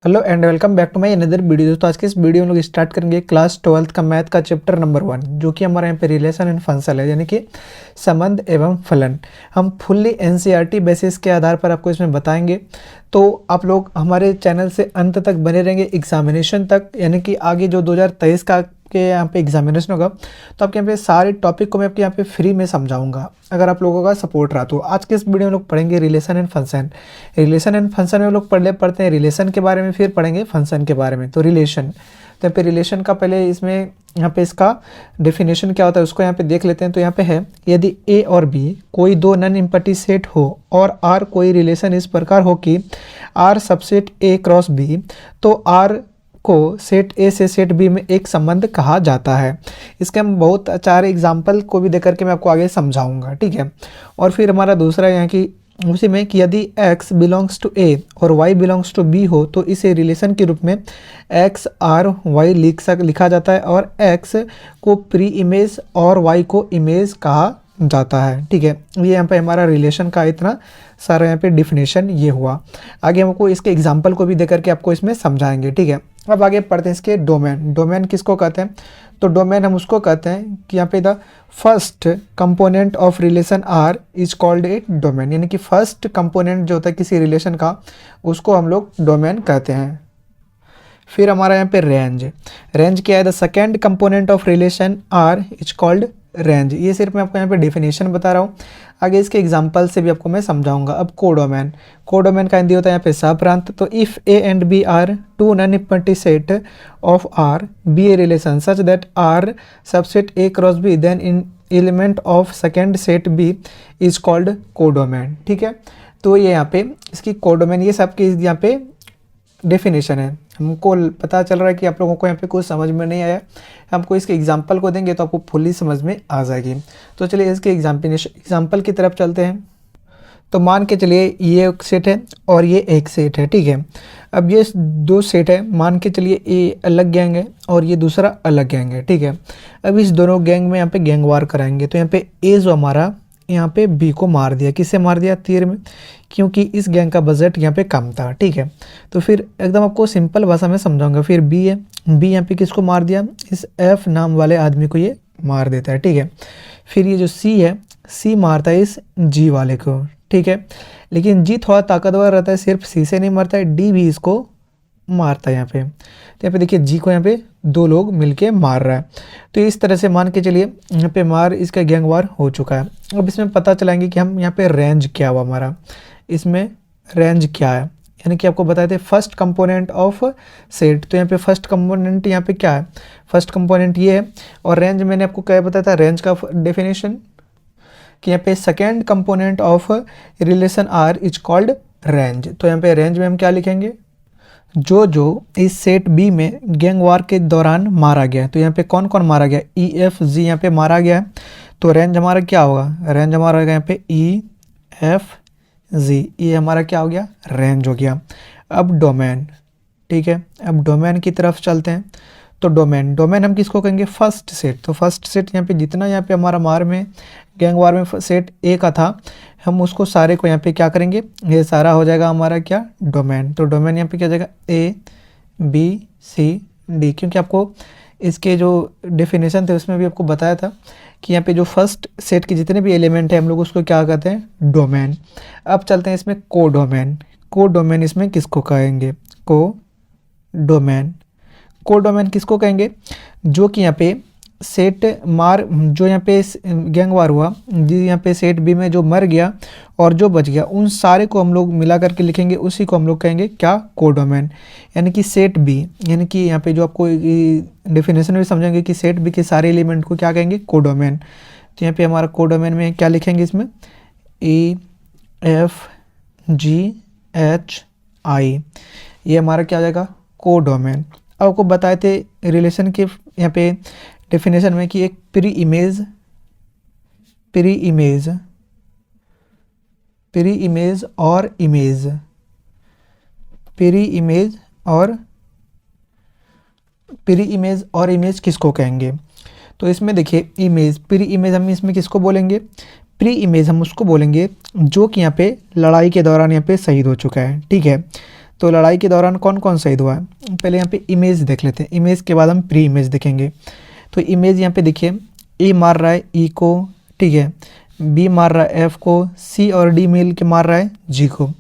Hello and welcome back to my another video. दोस्तों आज के इस वीडियो में लोग स्टार्ट करेंगे क्लास 12th का मैथ का चैप्टर नंबर 1, जो कि हमारे यहाँ पे रिलेशन एंड फंक्शन है, यानी कि संबंध एवं फलन। हम फुल्ली एनसीईआरटी बेसिस के आधार पर आपको इसमें बताएंगे। तो आप लोग हमारे चैनल से अंत तक बने रहेंगे एग्जामिनेशन तक, यानी कि आगे जो 2023 का के यहाँ पे एग्जामिनेशन होगा तो आपके यहाँ पे सारे टॉपिक को मैं आपके यहाँ पे फ्री में समझाऊंगा, अगर आप लोगों का सपोर्ट रहा तो। आज के इस वीडियो में लोग पढ़ेंगे relation and function. Relation and function में लोग पढ़ते हैं रिलेशन के बारे में, फिर पढ़ेंगे फंक्शन के बारे में। तो रिलेशन, तो यहाँ पे रिलेशन का पहले इसमें यहाँ पे इसका डेफिनेशन क्या होता है उसको यहाँ पे देख लेते हैं। तो यहाँ पे है, यदि ए और बी कोई दो नॉन एम्प्टी सेट हो और आर कोई रिलेशन इस प्रकार हो कि R subset A cross B, तो आर को सेट ए से सेट बी में एक संबंध कहा जाता है। इसके हम बहुत सारे एग्जाम्पल को भी देकर के मैं आपको आगे समझाऊंगा, ठीक है। और फिर हमारा दूसरा यहाँ की उसी में कि यदि x बिलोंग्स टू a और y बिलोंग्स टू b हो तो इसे रिलेशन के रूप में x r y लिखा जाता है, और x को प्री इमेज और y को इमेज कहा जाता है, ठीक है। ये यहाँ पे हमारा रिलेशन का इतना सारा यहाँ पे डिफिनेशन ये हुआ। आगे हमको इसके एग्जाम्पल को भी देकर के आपको इसमें समझाएंगे, ठीक है। अब आगे पढ़ते हैं इसके डोमेन। डोमेन किसको कहते हैं? तो डोमेन हम उसको कहते हैं कि यहाँ पे the first component of relation R is called a domain, यानी कि फर्स्ट कंपोनेंट जो होता है किसी रिलेशन का उसको हम लोग डोमेन कहते हैं। फिर हमारा यहाँ पे रेंज। रेंज क्या है? The second component of relation R is called range. ये सिर्फ मैं आपको यहाँ पे डेफिनेशन बता रहा हूँ, आगे इसके एग्जांपल से भी आपको मैं समझाऊंगा। अब कोडोमेन। कोडोमेन का हिंदी होता है यहाँ पे सहप्रांत। तो if A and B are two non empty set of R be a relation such that R subset A cross B, then in element of second set B is called codomain, ठीक है। तो ये यहाँ पे इसकी codomain, ये सबकी यहाँ पे डेफिनेशन है। हमको पता चल रहा है कि आप लोगों को यहाँ पे कुछ समझ में नहीं आया, हमको इसके एग्जाम्पल को देंगे तो आपको फुल्ली समझ में आ जाएगी। तो चलिए इसके एग्जाम्पल की तरफ चलते हैं। तो मान के चलिए ये एक सेट है और ये एक सेट है, ठीक है। अब ये दो सेट है, मान के चलिए ये अलग गैंग है और ये दूसरा अलग गैंग है, ठीक है। अब इस दोनों गैंग में यहाँ पे गैंगवार कराएंगे। तो यहाँ पे ए जो हमारा यहाँ पे बी को मार दिया, किससे मार दिया? तीर में, क्योंकि इस गैंग का बजट यहाँ पे कम था, ठीक है। तो फिर एकदम आपको सिंपल भाषा में समझाऊंगा। फिर बी है, बी यहाँ पे किसको मार दिया? इस एफ नाम वाले आदमी को ये मार देता है, ठीक है। फिर ये जो सी है, सी मारता है इस जी वाले को, ठीक है। लेकिन जी थोड़ा ताकतवर रहता है, सिर्फ सी से नहीं मारता है, डी भी इसको मारता है यहाँ पे। तो यहाँ पे देखिए जी को यहाँ पे दो लोग मिलके मार रहा है। तो इस तरह से मान के चलिए यहाँ पे मार इसका गैंगवार हो चुका है। अब इसमें पता चलाएंगे कि हम यहाँ पे रेंज क्या हुआ हमारा, इसमें रेंज क्या है, यानी कि आपको बताए थे फर्स्ट कंपोनेंट ऑफ सेट। तो यहाँ पे फर्स्ट कंपोनेंट यहाँ पे क्या है? फर्स्ट कंपोनेंट ये है। और रेंज मैंने आपको क्या बताया था? रेंज का डेफिनेशन कि यहाँ पे second component of relation R is called range. तो यहाँ पे रेंज में हम क्या लिखेंगे? जो जो इस सेट बी में गैंगवार के दौरान मारा गया है। तो यहाँ पे कौन कौन मारा गया? ई एफ जी यहाँ पे मारा गया है। तो रेंज हमारा क्या होगा? रेंज हमारा यहाँ पे ई एफ जी, ये हमारा क्या हो गया? रेंज हो गया। अब डोमेन, ठीक है। अब डोमेन की तरफ चलते हैं। तो डोमेन, डोमेन हम किसको कहेंगे? First set. तो फर्स्ट सेट यहाँ पे जितना यहाँ पे हमारा मार में गैंगवार में सेट ए का था, हम उसको सारे को यहाँ पे क्या करेंगे? ये सारा हो जाएगा हमारा क्या? डोमेन। तो डोमेन यहाँ पे क्या हो जाएगा? ए बी सी डी, क्योंकि आपको इसके जो डेफिनेशन थे उसमें भी आपको बताया था कि यहाँ पे जो फर्स्ट सेट के जितने भी एलिमेंट हैं हम लोग उसको क्या कहते हैं? डोमेन। अब चलते हैं इसमें कोडोमेन। कोडोमेन इसमें किसको कहेंगे? कोडोमेन। कोडोमेन किसको कहेंगे? जो कि यहाँ पे सेट मार, जो यहाँ पे गैंगवार हुआ, जी यहाँ पे सेट बी में जो मर गया और जो बच गया, उन सारे को हम लोग मिला करके लिखेंगे, उसी को हम लोग कहेंगे क्या? कोडोमेन। यानी कि सेट बी, यानी कि यहाँ पे जो आपको डेफिनेशन में समझेंगे कि सेट बी के सारे एलिमेंट को क्या कहेंगे? कोडोमेन। तो यहाँ पे हमारा कोडोमेन में क्या लिखेंगे? इसमें E F G H I, ये हमारा क्या हो जाएगा? कोडोमेन। अब आपको बताए थे रिलेशन के यहाँ पे डेफिनेशन में कि एक प्री इमेज और इमेज, प्री इमेज किसको कहेंगे? तो इसमें देखिए इमेज, प्री इमेज हम इसमें किसको बोलेंगे? प्री इमेज हम उसको बोलेंगे जो कि यहाँ पे लड़ाई के दौरान यहाँ पे शहीद हो चुका है, ठीक है। तो लड़ाई के दौरान कौन कौन शहीद हुआ है, पहले यहाँ पे इमेज देख लेते हैं, इमेज के बाद हम प्री इमेज देखेंगे। तो इमेज यहाँ पे देखिए, ए मार रहा है ई को, ठीक है, बी मार रहा है एफ को, सी और डी मिल के मार रहा है जी को।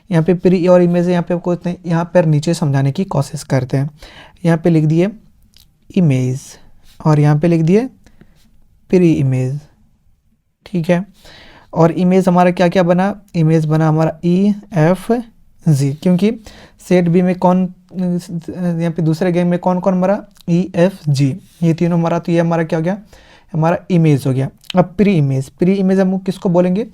यहाँ पे प्री और इमेज है, यहाँ पे आपको यहाँ पर नीचे समझाने की कोशिश करते हैं। यहाँ पे लिख दिए इमेज और यहाँ पे लिख दिए प्री इमेज, ठीक है। और इमेज हमारा क्या क्या बना, इमेज बना हमारा ई एफ जी, क्योंकि सेट बी में कौन, यहाँ पे दूसरे गेम में कौन कौन मरा, ई एफ जी, ये तीनों मरा, तो ये हमारा क्या हो गया, हमारा इमेज हो गया। अब प्री इमेज, प्री इमेज हम किसको बोलेंगे,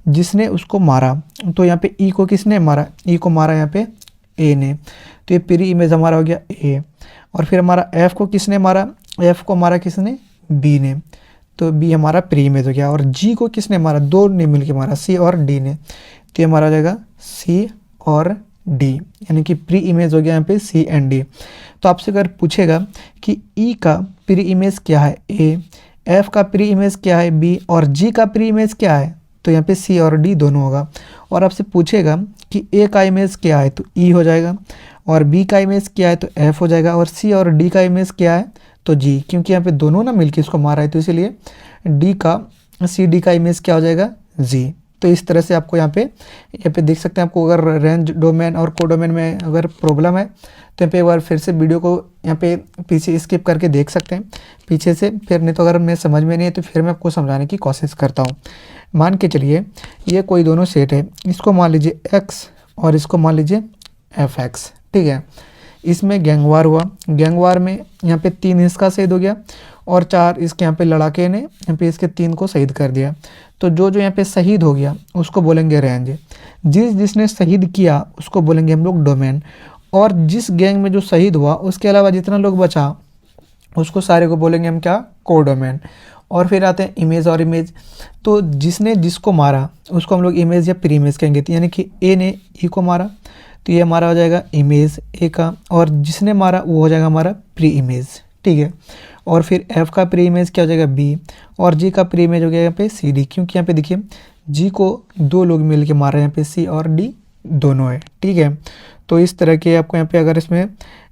जिसने उसको मारा। तो यहाँ पे ई को किसने मारा, ई को मारा यहाँ पे ए ने, तो ये प्री इमेज हमारा हो गया ए। और फिर हमारा एफ को किसने मारा, एफ को मारा किसने, बी ने, तो बी हमारा प्री इमेज हो गया। और जी को किसने मारा, दो ने मिल के मारा, सी और डी ने, तो ये हमारा हो जाएगा सी और डी, यानी कि प्री इमेज हो गया यहाँ पे सी एंड डी। तो आपसे अगर पूछेगा कि ई का प्री इमेज क्या है ए, एफ का प्री इमेज क्या है बी, और जी का प्री इमेज क्या है, तो यहाँ पे सी और डी दोनों होगा। और आपसे पूछेगा कि ए का इमेज क्या है, तो ई हो जाएगा, और बी का इमेज क्या है तो एफ हो जाएगा, और सी और डी का इमेज क्या है तो जी, क्योंकि यहाँ पे दोनों ना मिलके इसको मारा है, तो इसीलिए डी का सी डी का इमेज क्या हो जाएगा जी। तो इस तरह से आपको यहाँ पे देख सकते हैं। आपको अगर रेंज डोमेन और कोडोमेन में अगर प्रॉब्लम है तो यहाँ पे एक बार फिर से वीडियो को यहाँ पे पीछे स्किप करके देख सकते हैं पीछे से, फिर नहीं तो अगर मैं समझ में नहीं है तो फिर मैं आपको समझाने की कोशिश करता हूँ। मान के चलिए ये कोई दोनों सेट है, इसको मान लीजिए एक्स और इसको मान लीजिए एफ एक्स, ठीक है। इसमें गैंगवार हुआ, गैंगवार में यहाँ पे 3 इसका शहीद हो गया और 4 इसके यहाँ पे लड़ाके ने यहाँ पे इसके 3 को शहीद कर दिया। तो जो जो यहाँ पे शहीद हो गया उसको बोलेंगे रेंज, जिसने शहीद किया उसको बोलेंगे हम लोग डोमेन, और जिस गैंग में जो शहीद हुआ उसके अलावा जितना लोग बचा उसको सारे को बोलेंगे हम क्या, कोडोमेन। और फिर आते हैं इमेज और इमेज, तो जिसने जिसको मारा उसको हम लोग इमेज या प्री इमेज कहेंगे। यानी कि ए ने ई को मारा तो ये हमारा हो जाएगा इमेज ए का, और जिसने मारा वो हो जाएगा हमारा प्री इमेज, ठीक है। और फिर एफ का प्री इमेज क्या हो जाएगा बी, और जी का प्री इमेज हो गया यहाँ पे सी डी, क्योंकि यहाँ पे देखिए जी को 2 लोग मिल के मार रहे हैं, यहाँ पे सी और डी दोनों है, ठीक है। तो इस तरह के आपको यहाँ पे अगर इसमें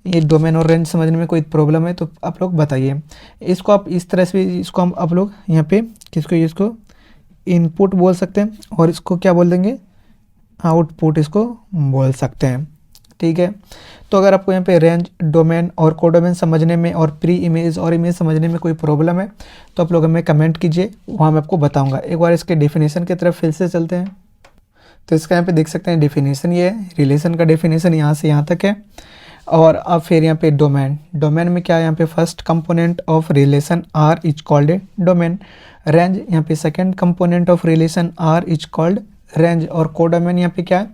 ये डोमेन और रेंज समझने में कोई प्रॉब्लम है तो आप लोग बताइए। इसको आप इस तरह से, इसको हम आप लोग यहाँ पे किसको, इसको इनपुट बोल सकते हैं और इसको क्या बोल देंगे, आउटपुट इसको बोल सकते हैं, ठीक है। तो अगर आपको यहाँ पे रेंज डोमेन और कोडोमेन समझने में और प्री इमेज और इमेज समझने में कोई प्रॉब्लम है तो आप लोग हमें कमेंट कीजिए, वहाँ मैं आपको बताऊँगा। एक बार इसके डेफिनेशन की तरफ फिर से चलते हैं। तो इसका यहाँ पे देख सकते हैं डेफिनेशन, ये है रिलेशन का डेफिनेशन, यहाँ से यहाँ तक है। और अब फिर यहाँ पे डोमेन, डोमेन में क्या है, यहाँ पे first component of relation R is called a domain. Range यहाँ पे second component of relation R is called range. और कोडोमेन यहाँ पे क्या है,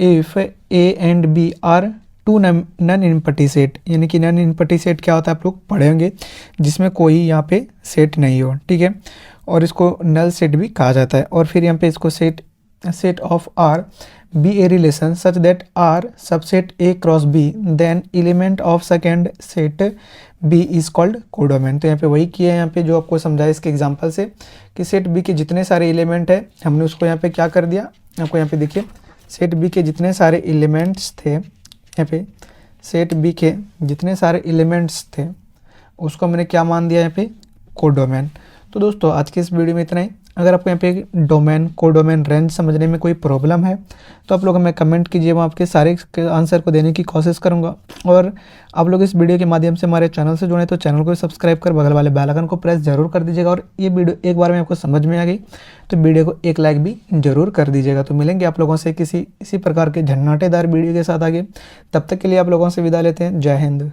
if A and B are 2 non empty set, यानी कि नन इम्पटी सेट क्या होता है आप लोग पढ़े होंगे, जिसमें कोई यहाँ पे सेट नहीं हो, ठीक है। और इसको नल सेट भी कहा जाता है। और फिर यहाँ पे इसको set of R be a relation such that R subset A cross B then element of second set B is called codomain. तो यहाँ पे वही किया है, यहाँ पे जो आपको समझाया इसके एग्जांपल से कि सेट बी के जितने सारे एलिमेंट है हमने उसको यहाँ पे क्या कर दिया, आपको यहाँ पे देखिए सेट बी के जितने सारे एलिमेंट्स थे, यहाँ पे सेट बी के जितने सारे एलिमेंट्स थे उसको मैंने क्या मान दिया यहाँ पे, कोडोमेन। तो दोस्तों आज के इस वीडियो में इतना ही। अगर आपको यहाँ पे डोमेन कोडोमेन रेंज समझने में कोई प्रॉब्लम है तो आप लोग हमें कमेंट कीजिए, मैं आपके सारे आंसर को देने की कोशिश करूँगा। और आप लोग इस वीडियो के माध्यम से हमारे चैनल से जुड़े तो चैनल को सब्सक्राइब कर बगल वाले बेल आइकन को प्रेस जरूर कर दीजिएगा। और ये वीडियो एक बार में आपको समझ में आ गई तो वीडियो को एक लाइक भी जरूर कर दीजिएगा। तो मिलेंगे आप लोगों से इसी प्रकार के झन्नाटेदार वीडियो के साथ आगे, तब तक के लिए आप लोगों से विदा लेते हैं। जय हिंद।